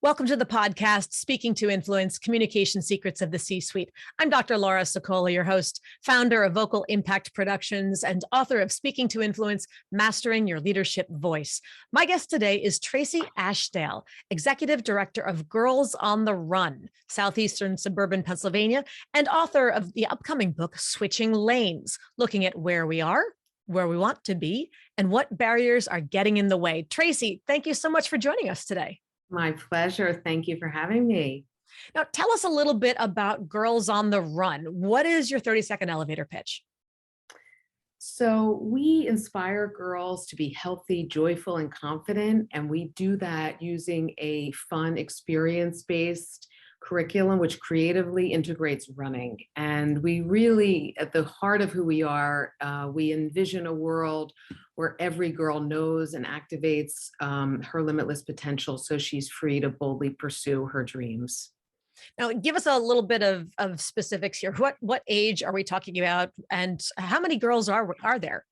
Welcome to the podcast, Speaking to Influence, Communication Secrets of the C-Suite. I'm Dr. Laura Sokola, your host, founder of Vocal Impact Productions and author of Speaking to Influence, Mastering Your Leadership Voice. My guest today is Tracy Ashdale, Executive Director of Girls on the Run, Southeastern Suburban Pennsylvania, and author of the upcoming book, Switching Lanes, looking at where we are, where we want to be, and what barriers are getting in the way. Tracy, thank you so much for joining us today. My pleasure. Thank you for having me. Now, tell us a little bit about Girls on the Run. What is your 30-second elevator pitch? So we inspire girls to be healthy, joyful, and confident. And we do that using a fun, experience-based curriculum, which creatively integrates running. And we really, at the heart of who we are, we envision a world where every girl knows and activates her limitless potential so she's free to boldly pursue her dreams. Now, give us a little bit of specifics here. What age are we talking about, and how many girls are there?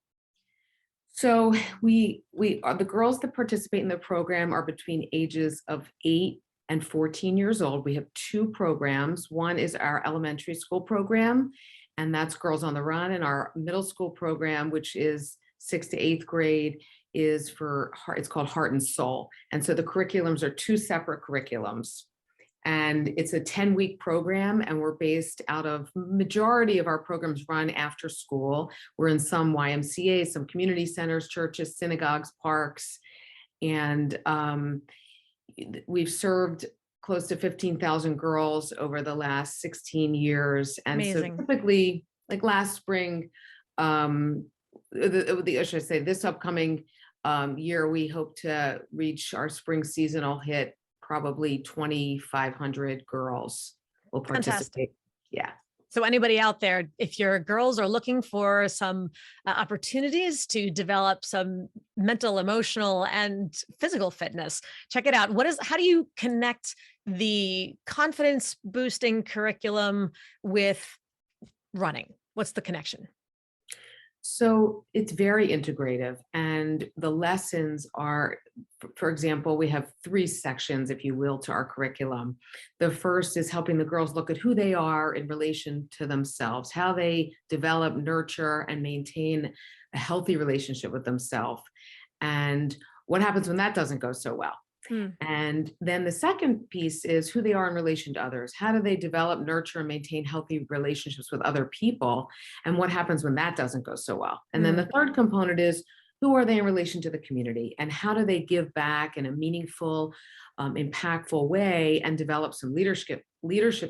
So we are, the girls that participate in the program are between ages of 8 and 14 years old. We have two programs. One is our elementary school program, and that's Girls on the Run. And our middle school program, which is 6th to 8th grade, is for heart. It's called Heart and Soul. And so the curriculums are two separate curriculums. And it's a 10-week program, and we're based out of, majority of our programs run after school. We're in some YMCAs, some community centers, churches, synagogues, parks, and we've served close to 15,000 girls over the last 16 years. And Amazing. So typically, like last spring, should I say this upcoming year, we hope to reach our spring seasonal hit. Probably 2,500 girls will participate. Fantastic. Yeah. So anybody out there, if your girls are looking for some opportunities to develop some mental, emotional, and physical fitness, check it out. How do you connect the confidence boosting curriculum with running? What's the connection? So it's very integrative, and the lessons are, for example, we have 3 sections, if you will, to our curriculum. The first is helping the girls look at who they are in relation to themselves, how they develop, nurture, and maintain a healthy relationship with themselves, and what happens when that doesn't go so well. And then the second piece is who they are in relation to others. How do they develop, nurture, and maintain healthy relationships with other people? And what happens when that doesn't go so well? And then the third component is who are they in relation to the community? And how do they give back in a meaningful, impactful way and develop some leadership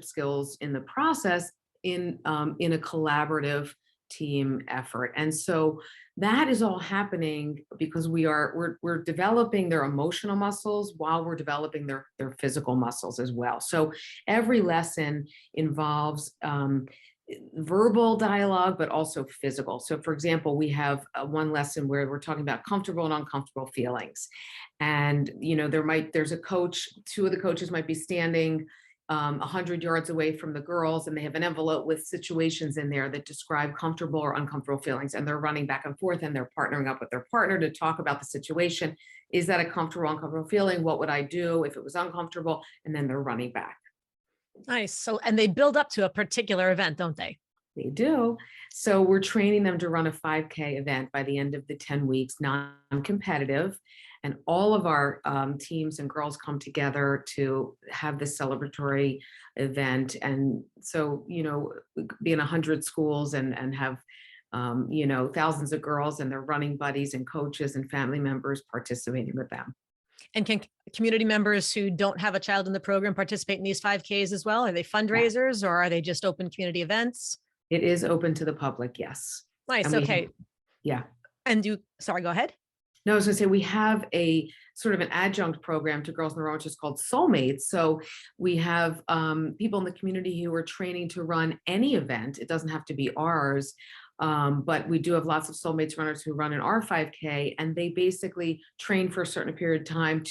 skills in the process in a collaborative team effort. And so that is all happening because we're developing their emotional muscles while we're developing their physical muscles as well. So every lesson involves verbal dialogue, but also physical. So for example, we have one lesson where we're talking about comfortable and uncomfortable feelings. And, there's a coach, 2 of the coaches might be standing 100 yards away from the girls, and they have an envelope with situations in there that describe comfortable or uncomfortable feelings, and they're running back and forth, and they're partnering up with their partner to talk about the situation. Is that a comfortable, uncomfortable feeling? What would I do if it was uncomfortable? And then they're running back. Nice. So, and they build up to a particular event, don't they? They do. So we're training them to run a 5K event by the end of the 10 weeks, non-competitive. And all of our teams and girls come together to have this celebratory event. And so, be in 100 schools and have, thousands of girls and their running buddies and coaches and family members participating with them. And can community members who don't have a child in the program participate in these 5Ks as well? Are they fundraisers or are they just open community events? It is open to the public, yes. Nice. Okay. Yeah. And sorry, go ahead. No, I was going to say we have a sort of an adjunct program to Girls on the Run, which is called Soulmates. So we have people in the community who are training to run any event. It doesn't have to be ours, but we do have lots of Soulmates runners who run an R5K, and they basically train for a certain period of time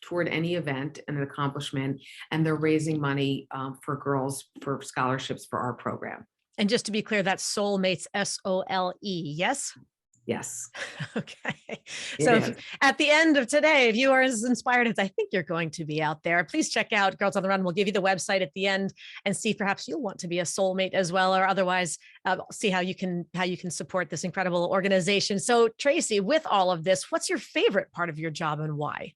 toward any event and an accomplishment, and they're raising money for girls for scholarships for our program. And just to be clear, that's Soulmates, SOLE, yes? Yes, Okay. it So is. at the end of today, if you are as inspired as I think you're going to be out there, please check out Girls on the Run. We'll give you the website at the end and see if perhaps you'll want to be a soulmate as well, or otherwise see how you can support this incredible organization. So Tracy, with all of this, what's your favorite part of your job and why?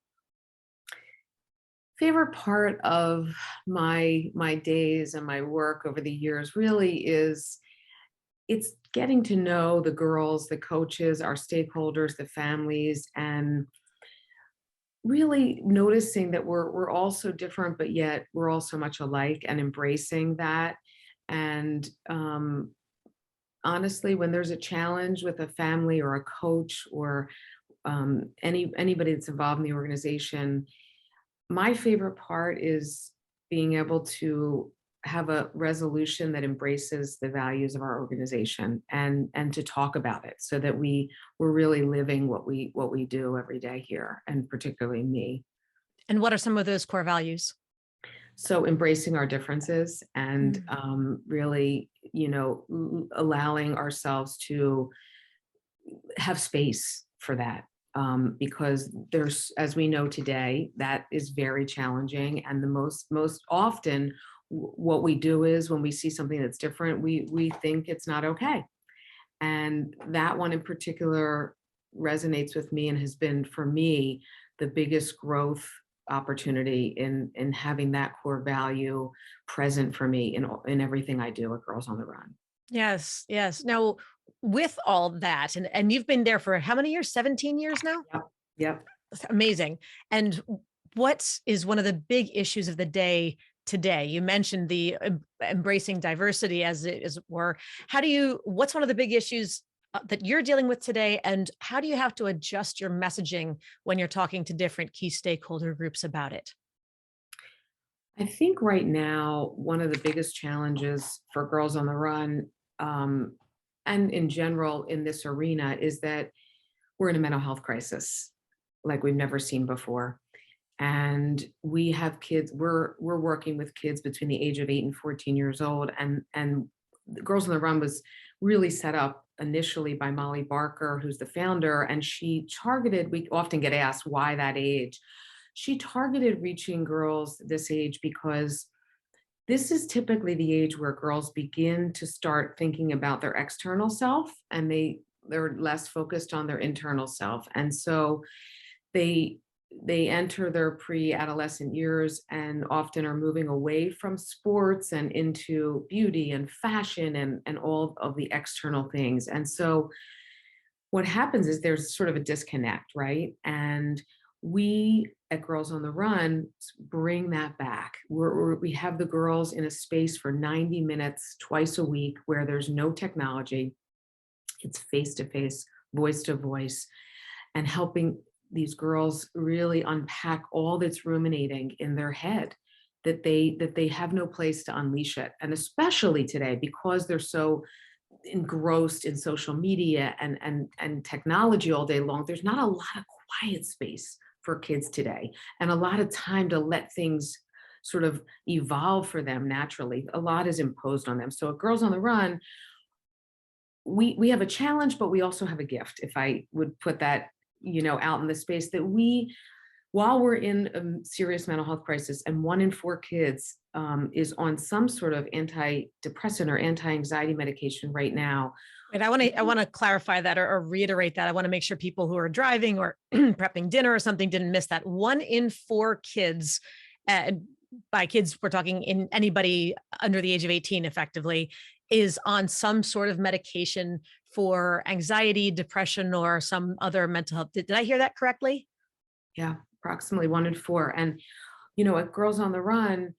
Favorite part of my days and my work over the years really is it's getting to know the girls, the coaches, our stakeholders, the families, and really noticing that we're all so different, but yet we're all so much alike, and embracing that. And honestly, when there's a challenge with a family or a coach or anybody that's involved in the organization, my favorite part is being able to have a resolution that embraces the values of our organization, and to talk about it so that we're really living what we do every day here, and particularly me. And what are some of those core values? So embracing our differences, and Mm. really, allowing ourselves to have space for that. Because there's, as we know today, that is very challenging. And the most often, what we do is when we see something that's different, we think it's not okay. And that one in particular resonates with me, and has been for me the biggest growth opportunity in having that core value present for me in everything I do at Girls on the Run. Yes, yes. Now, with all that, and you've been there for how many years? 17 years now? Yep. Yep. That's amazing. And what is one of the big issues of the day today? You mentioned the embracing diversity as it were. What's one of the big issues that you're dealing with today? And how do you have to adjust your messaging when you're talking to different key stakeholder groups about it? I think right now, one of the biggest challenges for Girls on the Run, um, and in general in this arena, is that we're in a mental health crisis like we've never seen before. And we have kids, we're working with kids between the age of 8 and 14 years old. And Girls on the Run was really set up initially by Molly Barker, who's the founder, and she targeted, we often get asked why that age. She targeted reaching girls this age because this is typically the age where girls begin to start thinking about their external self, and they're less focused on their internal self. And so they they enter their pre-adolescent years and often are moving away from sports and into beauty and fashion and all of the external things. And so what happens is there's sort of a disconnect, right? And we at Girls on the Run bring that back. We have the girls in a space for 90 minutes twice a week where there's no technology. It's face to face, voice to voice, and helping these girls really unpack all that's ruminating in their head, that they have no place to unleash it. And especially today, because they're so engrossed in social media and technology all day long, there's not a lot of quiet space for kids today, and a lot of time to let things sort of evolve for them naturally. A lot is imposed on them. So at Girls on the Run, we have a challenge, but we also have a gift, if I would put that, out in the space, that we, while we're in a serious mental health crisis, and 1 in 4 kids is on some sort of antidepressant or anti-anxiety medication right now. And I want to clarify that, or reiterate that. I want to make sure people who are driving or prepping dinner or something didn't miss that. 1 in 4 kids, uh, by kids we're talking in anybody under the age of 18, effectively, is on some sort of medication for anxiety, depression, or some other mental health. Did I hear that correctly? Yeah, approximately 1 in 4. And at Girls on the Run,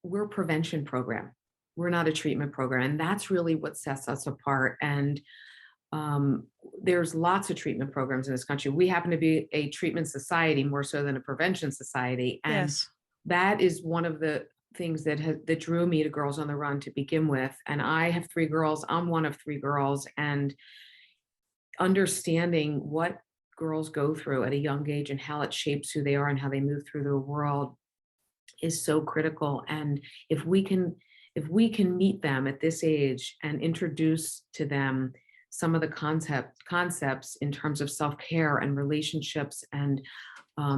we're a prevention program. We're not a treatment program, and that's really what sets us apart. And there's lots of treatment programs in this country. We happen to be a treatment society more so than a prevention society, and Yes. that is one of the things that drew me to Girls on the Run to begin with. And I have 3 girls. I'm one of 3 girls, and understanding what girls go through at a young age and how it shapes who they are and how they move through the world is so critical. And if we can meet them at this age and introduce to them some of the concepts in terms of self-care and relationships, and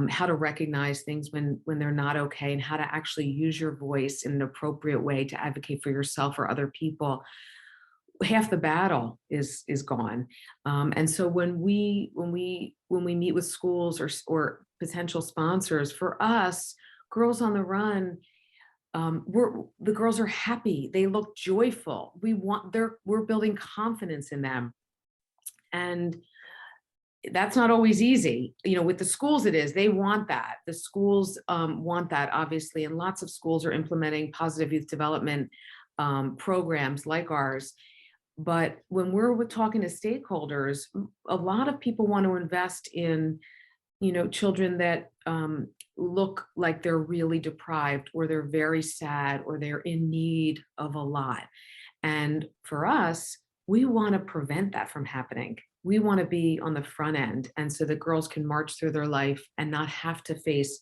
how to recognize things when they're not okay, and how to actually use your voice in an appropriate way to advocate for yourself or other people, half the battle is gone. And so when we meet with schools or potential sponsors, for us, Girls on the Run, the girls are happy. They look joyful. We're building confidence in them, and that's not always easy. With the schools, it is. They want that. The schools want that, obviously, and lots of schools are implementing positive youth development programs like ours. But when we're talking to stakeholders, a lot of people want to invest in, children that look like they're really deprived, or they're very sad, or they're in need of a lot. And for us, we want to prevent that from happening. We want to be on the front end. And so the girls can march through their life and not have to face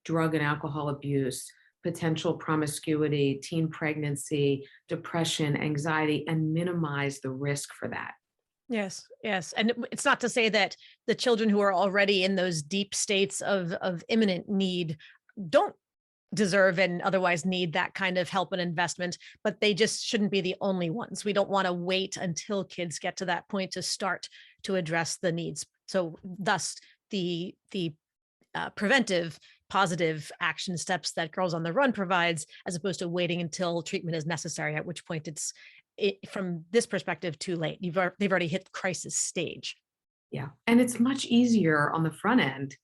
drug and alcohol abuse, potential promiscuity, teen pregnancy, depression, anxiety, and minimize the risk for that. Yes, yes. And it's not to say that the children who are already in those deep states of imminent need don't deserve and otherwise need that kind of help and investment, but they just shouldn't be the only ones. We don't want to wait until kids get to that point to start to address the needs. So thus the preventive positive action steps that Girls on the Run provides, as opposed to waiting until treatment is necessary, at which point from this perspective, too late. They've already hit crisis stage. Yeah. And it's much easier on the front end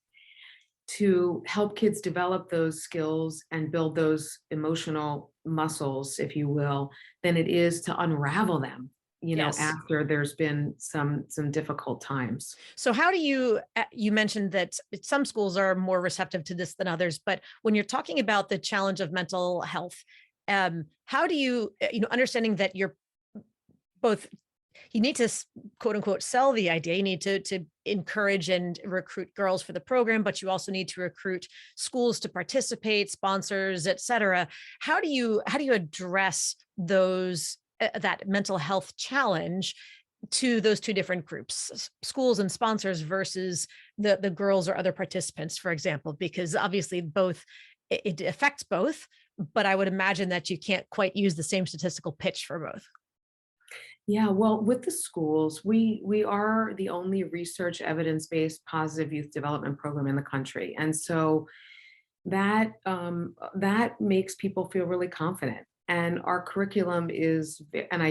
to help kids develop those skills and build those emotional muscles, if you will, than it is to unravel them, Yes. after there's been some difficult times. So how do you mentioned that some schools are more receptive to this than others, but when you're talking about the challenge of mental health, how do you, understanding that you're both, you need to quote unquote sell the idea, you need to encourage and recruit girls for the program, but you also need to recruit schools to participate, sponsors, et cetera. How do you address those that mental health challenge to those two different groups, schools and sponsors versus the girls or other participants, for example? Because obviously it affects both, but I would imagine that you can't quite use the same statistical pitch for both. Yeah, well, with the schools, we are the only research evidence-based positive youth development program in the country. And so that makes people feel really confident. And our curriculum is, and I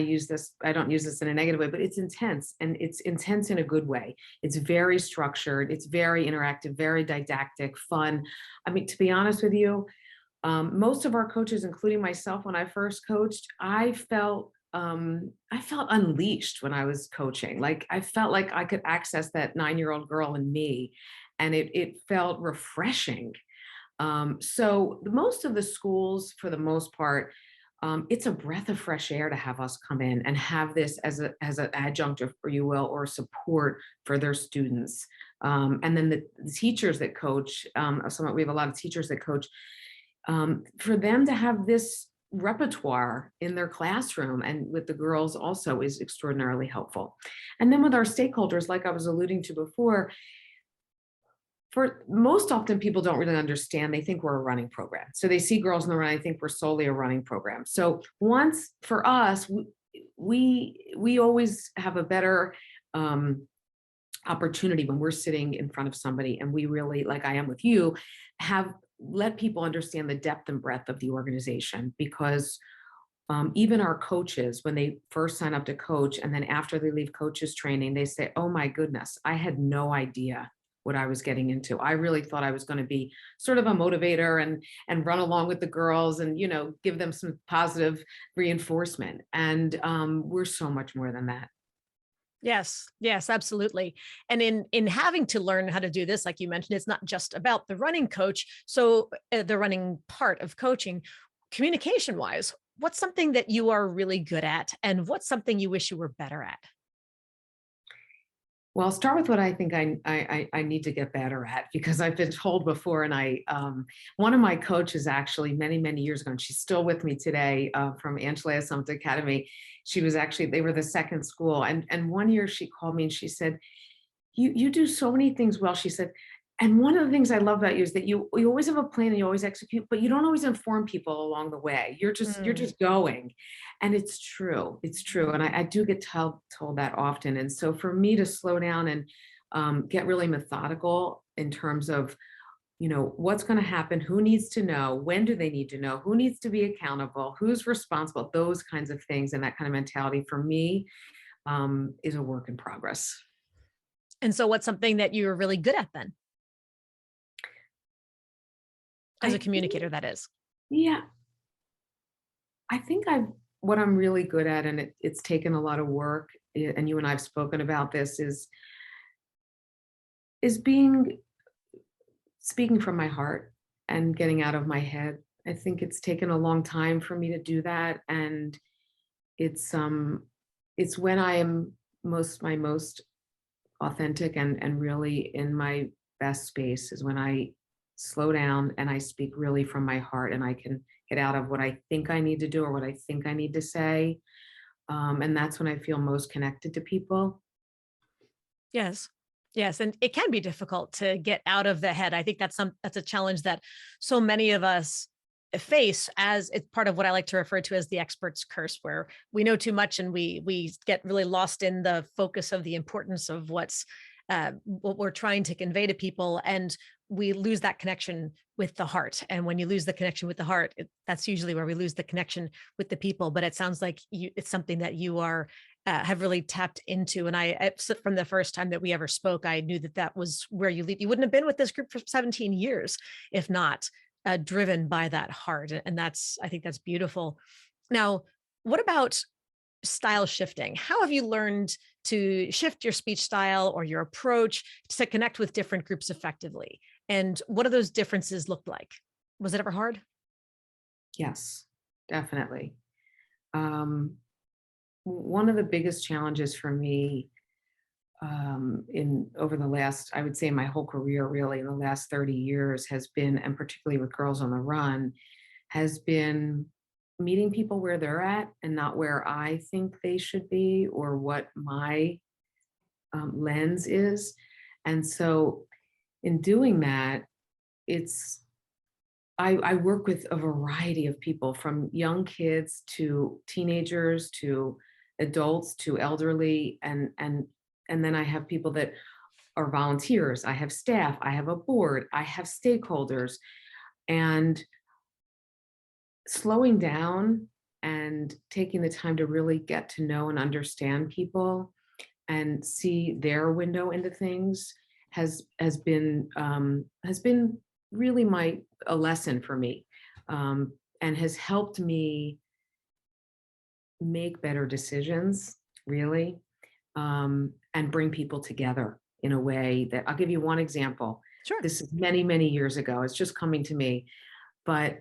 don't use this in a negative way, but it's intense, and it's intense in a good way. It's very structured, it's very interactive, very didactic, fun. I mean, to be honest with you, most of our coaches, including myself, when I first coached, I felt unleashed when I was coaching. Like, I felt like I could access that 9-year-old girl in me, and it felt refreshing. So most of the schools, for the most part, it's a breath of fresh air to have us come in and have this as an adjunct, or you will, or support for their students. And then the teachers that coach, we have a lot of teachers that coach, for them to have this repertoire in their classroom and with the girls also is extraordinarily helpful. And then with our stakeholders, like I was alluding to before, for most often people don't really understand. They think we're a running program. So they see Girls on the Run, I think we're solely a running program. So once, for us, we always have a better opportunity when we're sitting in front of somebody, and we really, like I am with you, let people understand the depth and breadth of the organization. Because even our coaches, when they first sign up to coach, and then after they leave coaches training, they say, oh my goodness, I had no idea what I was getting into. I really thought I was going to be sort of a motivator and run along with the girls and, give them some positive reinforcement. And we're so much more than that. Yes, yes, absolutely. And in having to learn how to do this, like you mentioned, it's not just about the running coach. So the running part of coaching, communication wise, what's something that you are really good at, and what's something you wish you were better at? Well, I'll start with what I think I need to get better at, because I've been told before, and one of my coaches actually many years ago, and she's still with me today, from Angela Summit Academy. She was actually, they were the second school, and one year she called me and she said, you do so many things well. She said, and one of the things I love about you is that you always have a plan and you always execute, but you don't always inform people along the way. You're Mm. just going. And it's true. It's true. And I do get told that often. And so for me to slow down and get really methodical in terms of, what's going to happen, who needs to know, when do they need to know, who needs to be accountable, who's responsible, those kinds of things, and that kind of mentality for me is a work in progress. And so what's something that you're really good at then as I a think, communicator, that is? yeah, I think what I'm really good at, and it's taken a lot of work, and you and I have spoken about this, is speaking from my heart and getting out of my head. I think it's taken a long time for me to do that, and it's it's when I am my most authentic and really in my best space is when I slow down and I speak really from my heart, and I can get out of what I think I need to do or what I think I need to say. And that's when I feel most connected to people. Yes. Yes, and it can be difficult to get out of the head. I think that's a challenge that so many of us face, as it's part of what I like to refer to as the expert's curse, where we know too much and we get really lost in the focus of the importance of what we're trying to convey to people, and we lose that connection with the heart. And when you lose the connection with the heart, that's usually where we lose the connection with the people. But it sounds like it's something that you are have really tapped into. And from the first time that we ever spoke, I knew that that was where you lead. You wouldn't have been with this group for 17 years if not driven by that heart. And I think that's beautiful. Now, what about style shifting? How have you learned to shift your speech style or your approach to connect with different groups effectively? And what do those differences look like? Was it ever hard? Yes, definitely. Um, One of the biggest challenges for me in over the last, I would say my whole career, really in the last 30 years has been, and particularly with Girls on the Run, has been meeting people where they're at and not where I think they should be or what my lens is. And so in doing that, it's I work with a variety of people, from young kids to teenagers to adults to elderly, and then I have people that are volunteers, I have staff, I have a board, I have stakeholders, and slowing down and taking the time to really get to know and understand people and see their window into things has been really a lesson for me, and has helped me make better decisions, really, and bring people together in a way that, I'll give you one example. Sure. This is many years ago. It's just coming to me, but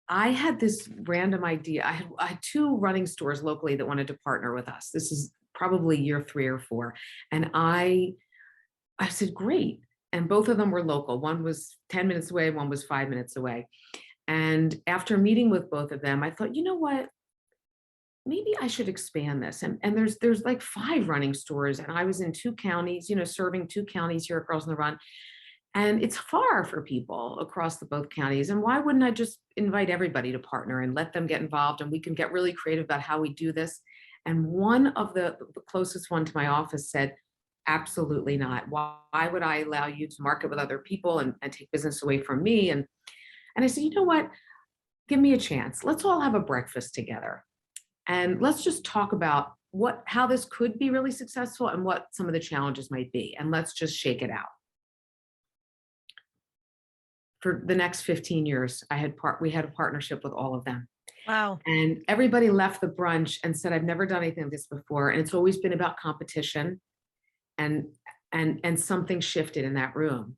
I had this random idea. I had two running stores locally that wanted to partner with us. This is probably year 3 or 4, and I said, great. And both of them were local. One was 10 minutes away, one was 5 minutes away. And after meeting with both of them, I thought, you know what? Maybe I should expand this. And there's like 5 running stores. And I was in 2 counties, serving 2 counties here at Girls on the Run. And it's far for people across the both counties. And why wouldn't I just invite everybody to partner and let them get involved, and we can get really creative about how we do this? And one of the closest one to my office said, absolutely not. Why would I allow you to market with other people and take business away from me? And I said, you know what? Give me a chance. Let's all have a breakfast together. And let's just talk about how this could be really successful and what some of the challenges might be. And let's just shake it out. For the next 15 years, we had a partnership with all of them. Wow. And everybody left the brunch and said, I've never done anything like this before. And it's always been about competition, and something shifted in that room.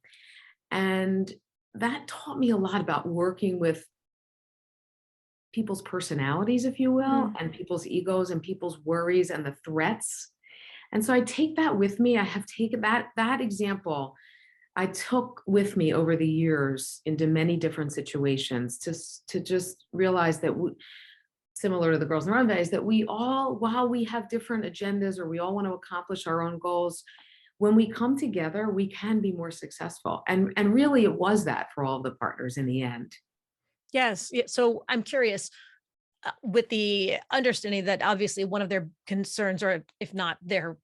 And that taught me a lot about working with people's personalities, if you will, Mm. and people's egos and people's worries and the threats. And so I take that with me. I have taken that example I took with me over the years into many different situations to just realize that similar to the Girls in the Runway, is that we all, while we have different agendas or we all want to accomplish our own goals, when we come together, we can be more successful. And really it was that for all of the partners in the end. Yes. So I'm curious, with the understanding that obviously one of their concerns, or if not their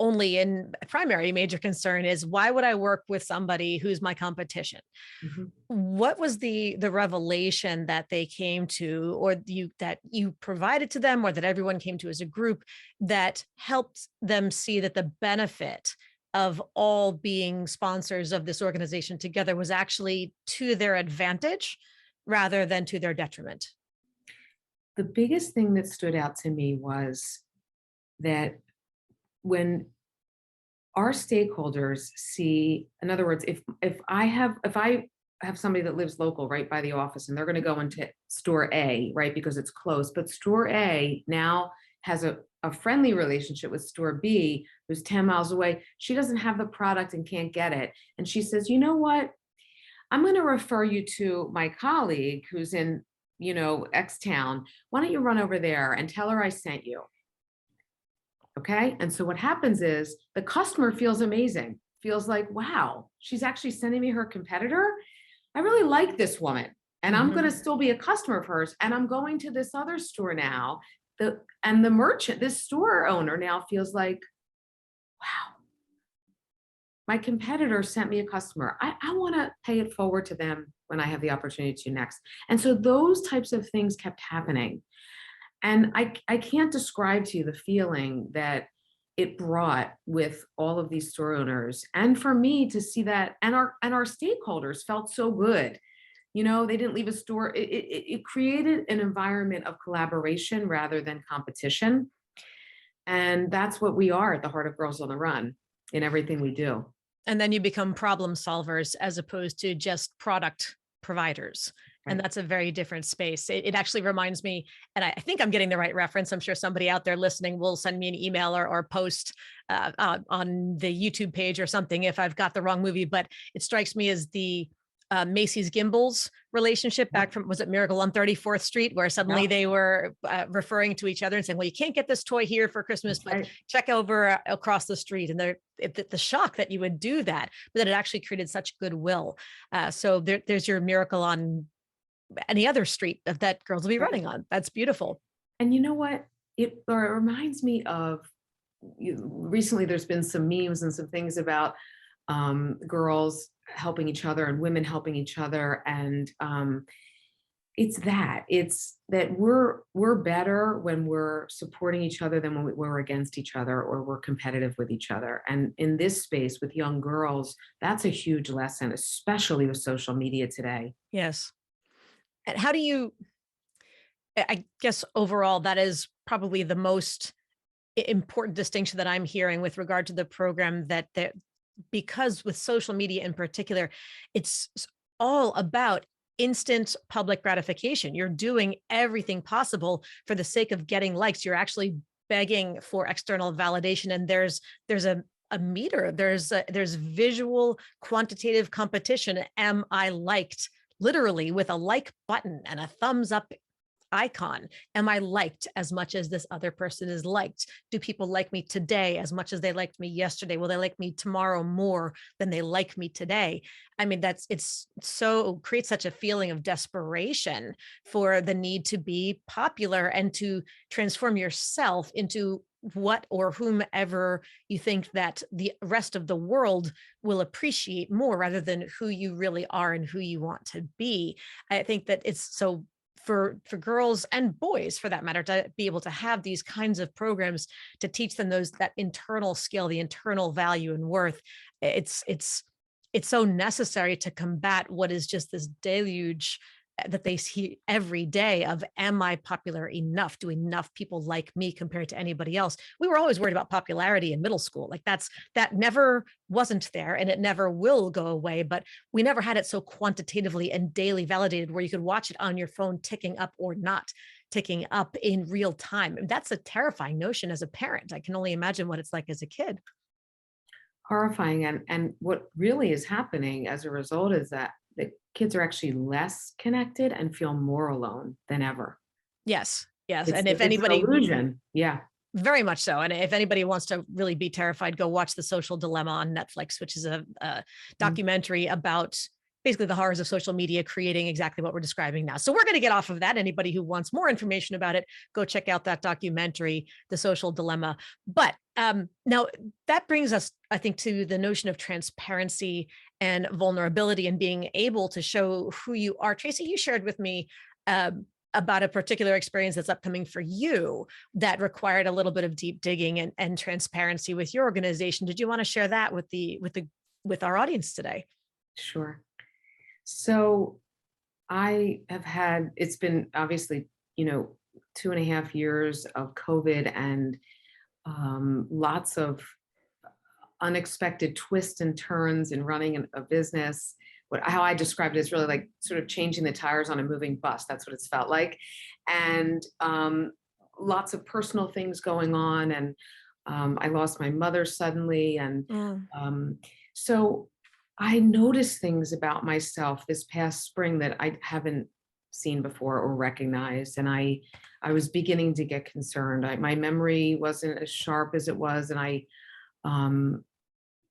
only and primary major concern, is why would I work with somebody who's my competition? Mhm. What was the revelation that they came to, or that you provided to them, or that everyone came to as a group, that helped them see that the benefit of all being sponsors of this organization together was actually to their advantage rather than to their detriment? The biggest thing that stood out to me was that when our stakeholders see, in other words, if I have somebody that lives local right by the office and they're going to go into store A, right, because it's close, but store A now has a friendly relationship with store B, who's 10 miles away. She doesn't have the product and can't get it. And she says, you know what? I'm going to refer you to my colleague who's in, X town. Why don't you run over there and tell her I sent you? Okay. And so what happens is the customer feels amazing, feels like, wow, she's actually sending me her competitor. I really like this woman and I'm going to still be a customer of hers. And I'm going to this other store now. And the merchant, this store owner now feels like, wow, my competitor sent me a customer. I want to pay it forward to them when I have the opportunity to next. And so those types of things kept happening. And I can't describe to you the feeling that it brought with all of these store owners. And for me to see that, and our stakeholders felt so good. They didn't leave a store. It created an environment of collaboration rather than competition. And that's what we are at the heart of Girls on the Run in everything we do. And then you become problem solvers as opposed to just product providers. And Right. that's a very different space. It actually reminds me, and I think I'm getting the right reference. I'm sure somebody out there listening will send me an email or post on the YouTube page or something if I've got the wrong movie, but it strikes me as the Macy's Gimbals relationship back from, was it Miracle on 34th Street, where suddenly Yep. they were referring to each other and saying, well, you can't get this toy here for Christmas, That's but right. check over across the street. And the shock that you would do that, but that it actually created such goodwill. So there's your miracle on any other street that girls will be Right. running on. That's beautiful. And you know what? It reminds me of recently there's been some memes and some things about girls helping each other and women helping each other. And it's that we're better when we're supporting each other than when we're against each other or we're competitive with each other. And in this space with young girls, that's a huge lesson, especially with social media today. Yes. And how do you, I guess overall, that is probably the most important distinction that I'm hearing with regard to the program, because with social media in particular, it's all about instant public gratification. You're doing everything possible for the sake of getting likes. You're actually begging for external validation. And there's a meter, there's visual quantitative competition. Am I liked? Literally with a like button and a thumbs up icon. Am I liked as much as this other person is liked? Do people like me today as much as they liked me yesterday? Will they like me tomorrow more than they like me today? I mean, it's so creates such a feeling of desperation for the need to be popular and to transform yourself into what or whomever you think that the rest of the world will appreciate more, rather than who you really are and who you want to be. I think that it's so for girls and boys for that matter to be able to have these kinds of programs to teach them that internal skill, the internal value and worth. It's so necessary to combat what is just this deluge that they see every day of, am I popular enough? Do enough people like me compared to anybody else? We were always worried about popularity in middle school. Like that never wasn't there and it never will go away, but we never had it so quantitatively and daily validated where you could watch it on your phone ticking up or not. ticking up in real time. And that's a terrifying notion as a parent. I can only imagine what it's like as a kid. Horrifying. And what really is happening as a result is that the kids are actually less connected and feel more alone than ever. Yes. Yes. And if It's an anybody, illusion. Yeah. very much so. And if anybody wants to really be terrified, go watch The Social Dilemma on Netflix, which is a Mm. documentary about basically the horrors of social media creating exactly what we're describing now. So we're going to get off of that. Anybody who wants more information about it, go check out that documentary, The Social Dilemma. But now that brings us, I think, to the notion of transparency and vulnerability and being able to show who you are. Tracy, you shared with me about a particular experience that's upcoming for you that required a little bit of deep digging and transparency with your organization. Did you want to share that with our audience today? Sure. So it's been obviously, 2.5 years of COVID and lots of unexpected twists and turns in running a business. How I described it is really like sort of changing the tires on a moving bus. That's what it's felt like. And lots of personal things going on. And I lost my mother suddenly. And Mm. so I noticed things about myself this past spring that I haven't seen before or recognized. And I was beginning to get concerned. My memory wasn't as sharp as it was. And um,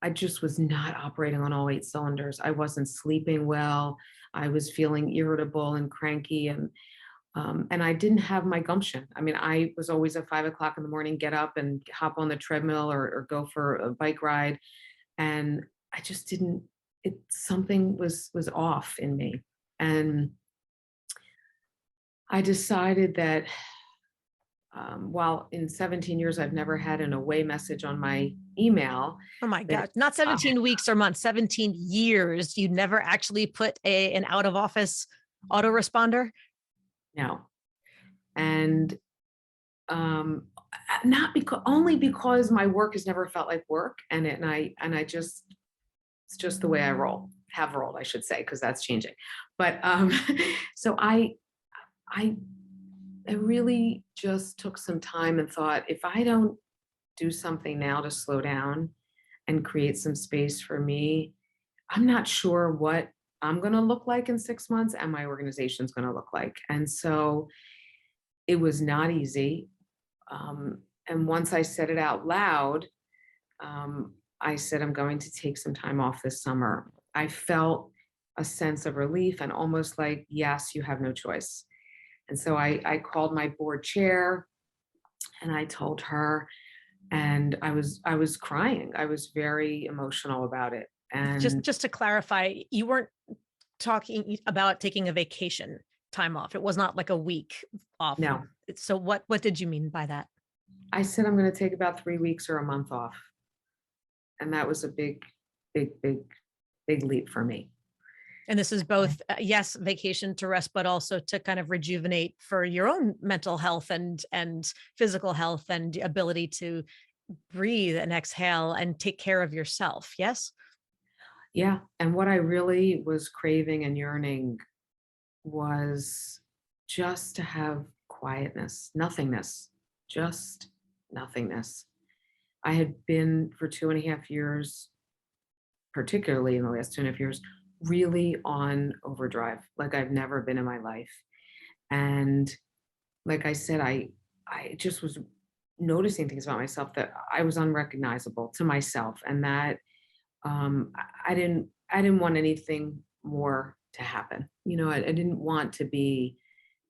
I just was not operating on all 8 cylinders. I wasn't sleeping well. I was feeling irritable and cranky, and I didn't have my gumption. I mean, I was always at 5 o'clock in the morning, get up and hop on the treadmill or go for a bike ride, and I just didn't. Something was off in me, and I decided that while in 17 years I've never had an away message on my email, Oh my that gosh, not uh, 17 weeks or months, 17 years. You never actually put an out of office autoresponder? no. And not because only because my work has never felt like work, and I just it's just the way I roll, have rolled, I should say, because that's changing. But so I I really just took some time and thought, if I don't do something now to slow down and create some space for me, I'm not sure what I'm going to look like in 6 months and my organization's going to look like. And so it was not easy. And once I said it out loud, I said, I'm going to take some time off this summer. I felt a sense of relief and almost like, yes, you have no choice. And so I called my board chair and I told her, and I was crying. I was very emotional about it. Just And just to clarify, you weren't talking about taking a vacation time off. It was not like a week off. no, So what did you mean by that? I said I'm going to take about 3 weeks or a month off. And that was a big, big, big, big leap for me. And this is both, yes, vacation to rest, but also to kind of rejuvenate for your own mental health and physical health and ability to breathe and exhale and take care of yourself. Yes. Yeah. And what I really was craving and yearning was just to have quietness, nothingness, just nothingness. I had been for 2.5 years, particularly in the last 2.5 years, really on overdrive, like I've never been in my life. And like I said, I just was noticing things about myself that I was unrecognizable to myself, and that I didn't want anything more to happen. I didn't want to be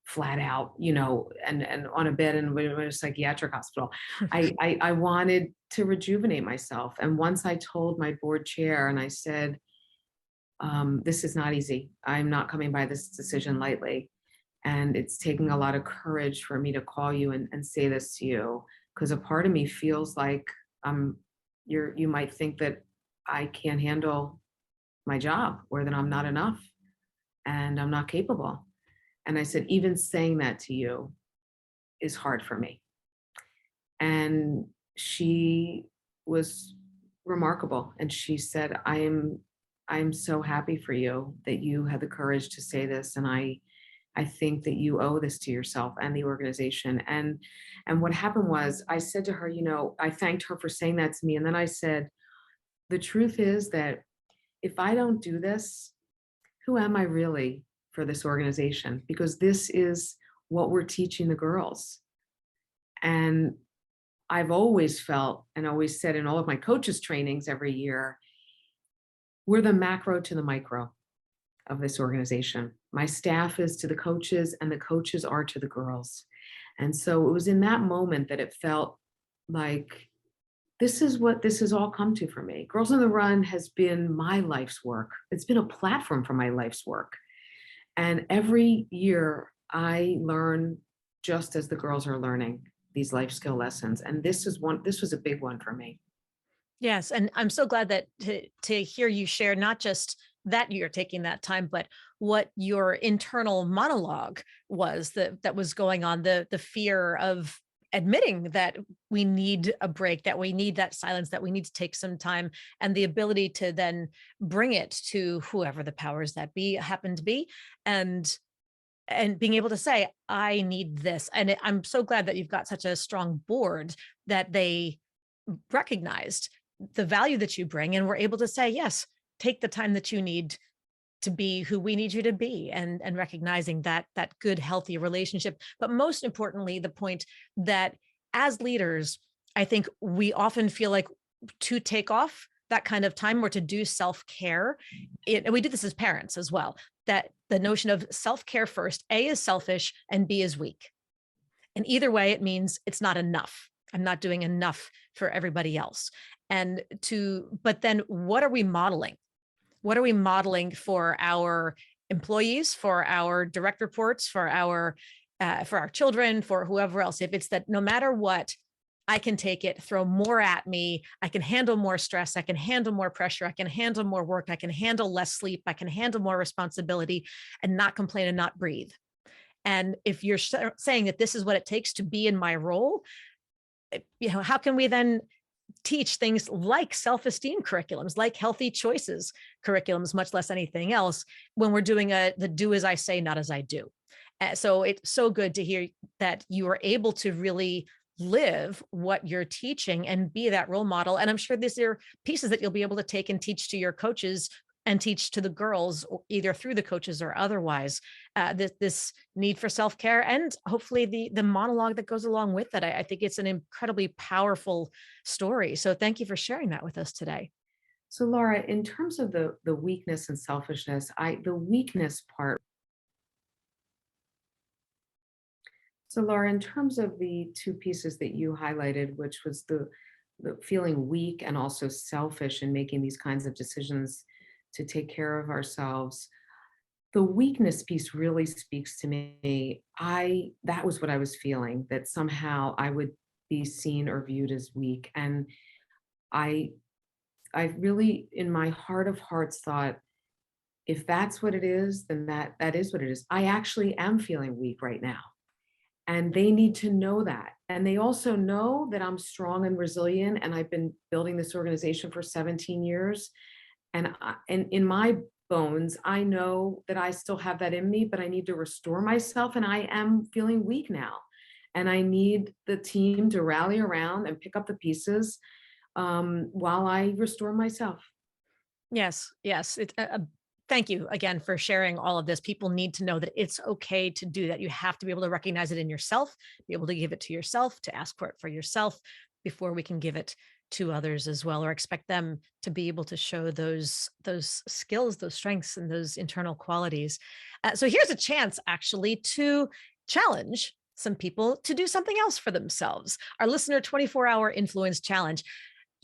flat out, and on a bed in a psychiatric hospital. I wanted to rejuvenate myself. And once I told my board chair and I said, this is not easy. I'm not coming by this decision lightly. And it's taking a lot of courage for me to call you and say this to you, because a part of me feels like you might think that I can't handle my job, or that I'm not enough and I'm not capable. And I said, even saying that to you is hard for me. And she was remarkable. And she said, I'm so happy for you that you had the courage to say this. And I think that you owe this to yourself and the organization. And what happened was I said to her, I thanked her for saying that to me. And then I said, the truth is that if I don't do this, who am I really for this organization? Because this is what we're teaching the girls. And I've always felt and always said in all of my coaches trainings every year, we're the macro to the micro of this organization. My staff is to the coaches and the coaches are to the girls. And so it was in that moment that it felt like this is what this has all come to for me. Girls on the Run has been my life's work. It's been a platform for my life's work. And every year I learn just as the girls are learning these life skill lessons. And this was a big one for me. Yes. And I'm so glad that to hear you share not just that you're taking that time, but what your internal monologue was that was going on, the fear of admitting that we need a break, that we need that silence, that we need to take some time, and the ability to then bring it to whoever the powers that be happen to be, and being able to say, I need this. And I'm so glad that you've got such a strong board that they recognized the value that you bring and were able to say, yes, take the time that you need to be who we need you to be, and recognizing that good, healthy relationship. But most importantly, the point that as leaders, I think we often feel like to take off that kind of time or to do self-care, and we do this as parents as well, that the notion of self-care first, A, is selfish and B, is weak. And either way, it means it's not enough. I'm not doing enough for everybody else. But then what are we modeling? What are we modeling for our employees, for our direct reports, for our children, for whoever else? If it's that no matter what, I can take it, throw more at me, I can handle more stress, I can handle more pressure, I can handle more work, I can handle less sleep, I can handle more responsibility, and not complain and not breathe. And if you're saying that this is what it takes to be in my role, how can we then teach things like self-esteem curriculums, like healthy choices curriculums, much less anything else, when we're doing the do as I say, not as I do? So it's so good to hear that you are able to really live what you're teaching and be that role model. And I'm sure these are pieces that you'll be able to take and teach to your coaches and teach to the girls, either through the coaches or otherwise, this need for self-care, and hopefully the monologue that goes along with it. I think it's an incredibly powerful story. So thank you for sharing that with us today. So Laura, in terms of the weakness and selfishness, the weakness part. So Laura, in terms of the two pieces that you highlighted, which was the feeling weak and also selfish in making these kinds of decisions to take care of ourselves, the weakness piece really speaks to me. That was what I was feeling, that somehow I would be seen or viewed as weak. And I really, in my heart of hearts, thought, if that's what it is, then that is what it is. I actually am feeling weak right now. And they need to know that. And they also know that I'm strong and resilient. And I've been building this organization for 17 years. And in my bones, I know that I still have that in me, but I need to restore myself. And I am feeling weak now. And I need the team to rally around and pick up the pieces while I restore myself. Yes, yes. Thank you again for sharing all of this. People need to know that it's okay to do that. You have to be able to recognize it in yourself, be able to give it to yourself, to ask for it for yourself before we can give it to others as well, or expect them to be able to show those skills, those strengths, and those internal qualities. So here's a chance actually to challenge some people to do something else for themselves. Our listener 24-hour influence challenge.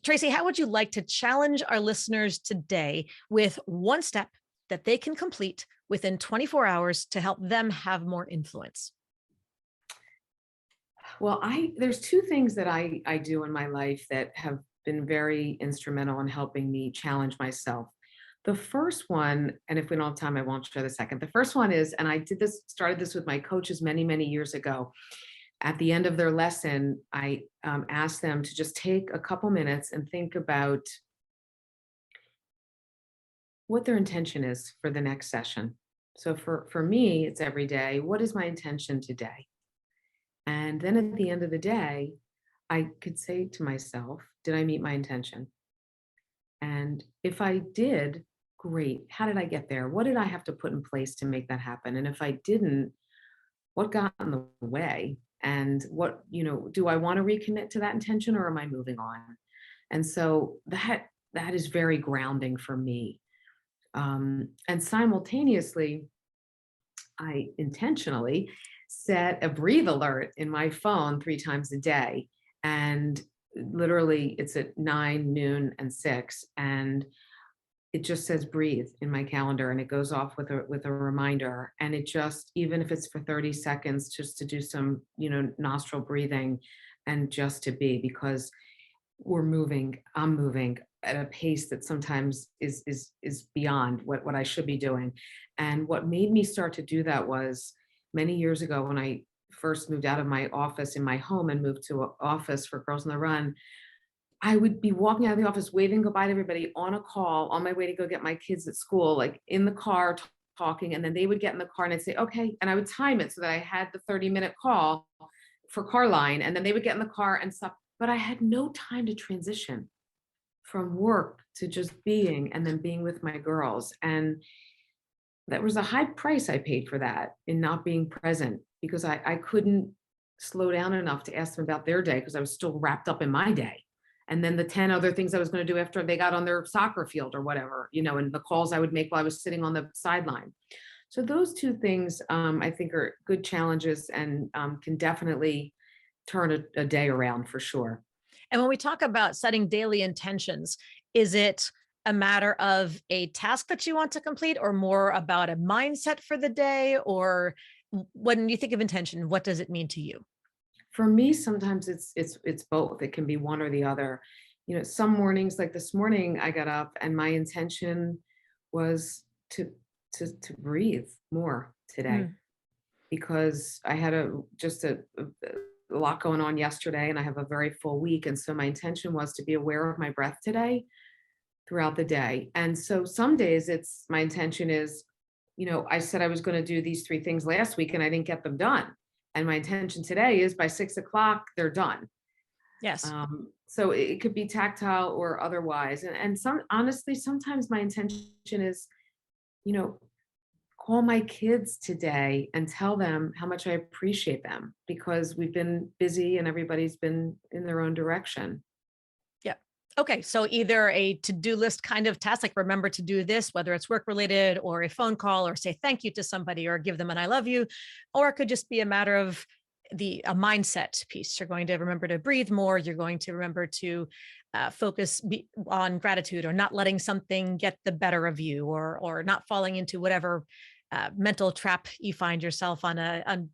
Tracy, how would you like to challenge our listeners today with one step that they can complete within 24 hours to help them have more influence? Well, there's two things that I do in my life that have been very instrumental in helping me challenge myself. The first one, and if we don't have time, I won't share the second. The first one is, and I started this with my coaches many, many years ago. At the end of their lesson, I asked them to just take a couple minutes and think about what their intention is for the next session. So for me, it's every day. What is my intention today? And then at the end of the day, I could say to myself, did I meet my intention? And if I did, great. How did I get there? What did I have to put in place to make that happen? And if I didn't, what got in the way? And what, do I want to recommit to that intention, or am I moving on? And so that is very grounding for me. And simultaneously, I intentionally set a breathe alert in my phone 3 times a day. And literally it's at 9, noon, and 6. And it just says breathe in my calendar, and it goes off with a reminder. And it just, even if it's for 30 seconds, just to do some, nostril breathing, and just to be, because I'm moving at a pace that sometimes is beyond what I should be doing. And what made me start to do that was many years ago, when I first moved out of my office in my home and moved to an office for Girls on the Run. I would be walking out of the office, waving goodbye to everybody, on a call, on my way to go get my kids at school, like in the car talking. And then they would get in the car and I'd say, okay. And I would time it so that I had the 30-minute call for car line. And then they would get in the car and stop. But I had no time to transition from work to just being, and then being with my girls. And that was a high price I paid for that, in not being present, because I couldn't slow down enough to ask them about their day, because I was still wrapped up in my day. And then the 10 other things I was going to do after they got on their soccer field or whatever, and the calls I would make while I was sitting on the sideline. So those two things, I think, are good challenges, and can definitely turn a day around for sure. And when we talk about setting daily intentions, is it a matter of a task that you want to complete, or more about a mindset for the day? Or when you think of intention, what does it mean to you? For me, sometimes it's both. It can be one or the other. Some mornings, like this morning, I got up and my intention was to breathe more today, Mm. because I had a lot going on yesterday, and I have a very full week. And so my intention was to be aware of my breath today, throughout the day. And so some days my intention is, I said I was going to do these 3 things last week and I didn't get them done. And my intention today is by 6 o'clock, they're done. Yes. So it could be tactile or otherwise. And honestly, sometimes my intention is, you know, call my kids today and tell them how much I appreciate them, because we've been busy and everybody's been in their own direction. Yeah. Okay. So either a to-do list kind of task, like remember to do this, whether it's work related, or a phone call, or say thank you to somebody, or give them an I love you, or it could just be a matter of a mindset piece. You're going to remember to breathe more. You're going to remember to focus on gratitude, or not letting something get the better of you, or not falling into whatever mental trap you find yourself on an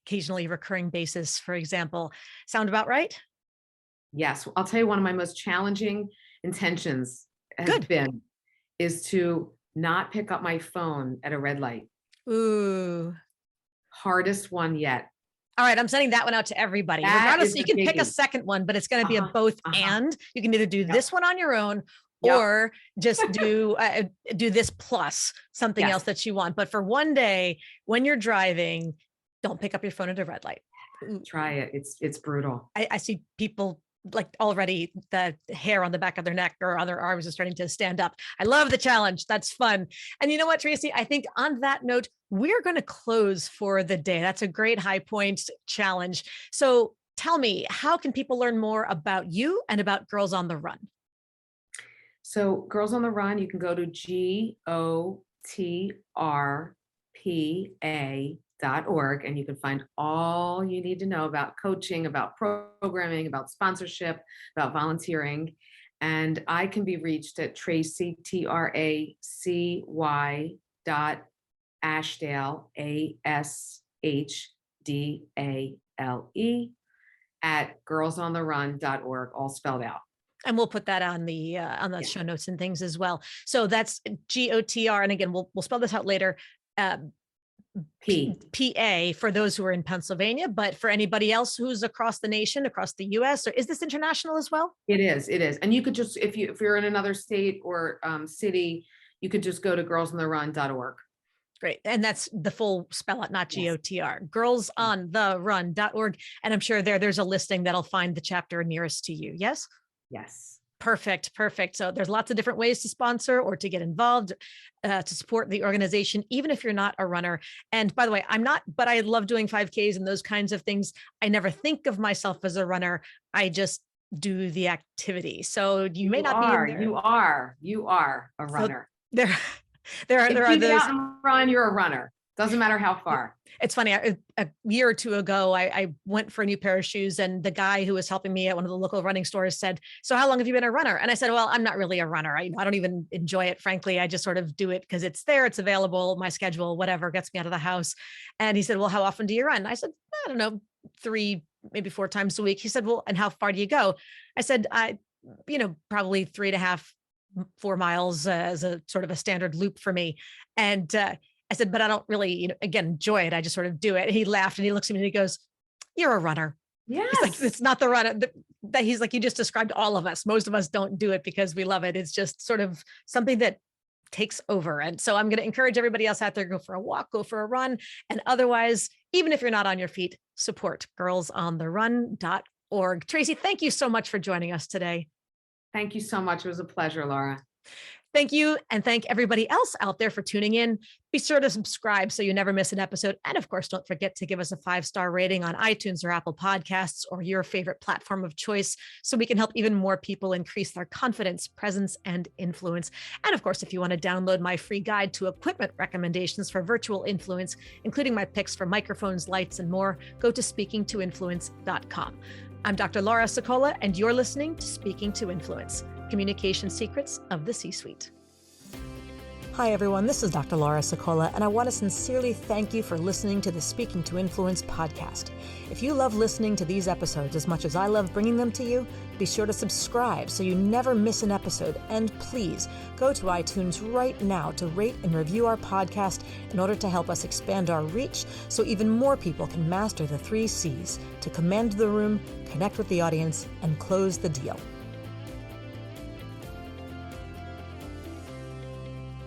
occasionally recurring basis, for example. Sound about right? Yes, I'll tell you, one of my most challenging intentions has Good. been is to not pick up my phone at a red light. Ooh. Hardest one yet. All right, I'm sending that one out to everybody. That Regardless, is you a can pick a biggie. second one, but it's going to be a Uh-huh, both uh-huh. and. You can either do Yep, this one on your own, yep. or just do this plus something else Yes, that you want. But for one day, when you're driving, don't pick up your phone at a red light. Ooh, try it. It's brutal. I see people like already the hair on the back of their neck or on their arms is starting to stand up. I love the challenge. That's fun. And you know what, Tracy? I think on that note, we're going to close for the day. That's a great high point challenge. So tell me, how can people learn more about you and about Girls on the Run? So Girls on the Run, you can go to GOTRPA.org, and you can find all you need to know about coaching, about programming, about sponsorship, about volunteering. And I can be reached at Tracy, TRACY Ashdale, ASHDALE, at girlsontherun.org, all spelled out. And we'll put that on the Yeah. show notes and things as well. So that's GOTR. And again, we'll spell this out later. Uh, P. PA for those who are in Pennsylvania, but for anybody else who's across the nation, across the US, or is this international as well? It is. And you could just, if you're in another state or city, you could just go to girlsontherun.org. Great. And that's the full spell out, not Yes. GOTR, girlsontherun.org. And I'm sure there's a listing that'll find the chapter nearest to you. Yes? Yes. Perfect. Perfect. So there's lots of different ways to sponsor or to get involved, to support the organization, even if you're not a runner. And by the way, I'm not, but I love doing 5Ks and those kinds of things. I never think of myself as a runner. I just do the activity. So you may not be in there. You are a runner. There, there If are you get those. out and run, you're a runner. Doesn't matter how far. It's funny. A year or two ago, I went for a new pair of shoes, and the guy who was helping me at one of the local running stores said, "So how long have you been a runner?" And I said, "Well, I'm not really a runner. I don't even enjoy it. Frankly, I just sort of do it because it's there, it's available, my schedule, whatever gets me out of the house." And he said, "Well, how often do you run?" I said, "I don't know, 3, maybe 4 times a week." He said, "Well, and how far do you go?" I said, probably 3.5, 4 miles as a sort of a standard loop for me." And I said, "But I don't really, again, enjoy it. I just sort of do it." And he laughed and he looks at me and he goes, "You're a runner." Yes. He's like, "It's not the runner that he's like, you just described all of us. Most of us don't do it because we love it. It's just sort of something that takes over." And so I'm going to encourage everybody else out there, go for a walk, go for a run. And otherwise, even if you're not on your feet, support girlsontherun.org. Tracy, thank you so much for joining us today. Thank you so much. It was a pleasure, Laura. Thank you. And thank everybody else out there for tuning in. Be sure to subscribe so you never miss an episode. And of course, don't forget to give us a 5-star rating on iTunes or Apple Podcasts or your favorite platform of choice so we can help even more people increase their confidence, presence, and influence. And of course, if you want to download my free guide to equipment recommendations for virtual influence, including my picks for microphones, lights, and more, go to speakingtoinfluence.com. I'm Dr. Laura Sokola, and you're listening to Speaking to Influence, Communication Secrets of the C-Suite. Hi, everyone. This is Dr. Laura Sokola, and I want to sincerely thank you for listening to the Speaking to Influence podcast. If you love listening to these episodes as much as I love bringing them to you, be sure to subscribe so you never miss an episode. And please go to iTunes right now to rate and review our podcast in order to help us expand our reach so even more people can master the 3 C's to command the room, connect with the audience, and close the deal.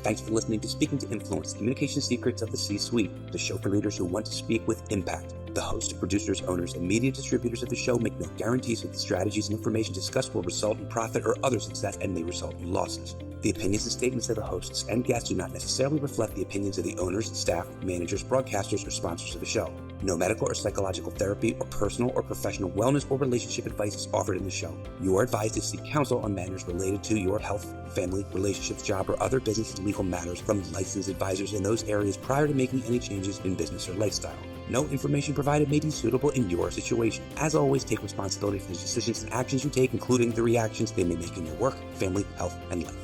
Thanks for listening to Speaking to Influence, Communication Secrets of the C-Suite, the show for leaders who want to speak with impact. The hosts, producers, owners, and media distributors of the show make no guarantees that the strategies and information discussed will result in profit or other success and may result in losses. The opinions and statements of the hosts and guests do not necessarily reflect the opinions of the owners, staff, managers, broadcasters, or sponsors of the show. No medical or psychological therapy or personal or professional wellness or relationship advice is offered in the show. You are advised to seek counsel on matters related to your health, family, relationships, job, or other business and legal matters from licensed advisors in those areas prior to making any changes in business or lifestyle. No information provided may be suitable in your situation. As always, take responsibility for the decisions and actions you take, including the reactions they may make in your work, family, health, and life.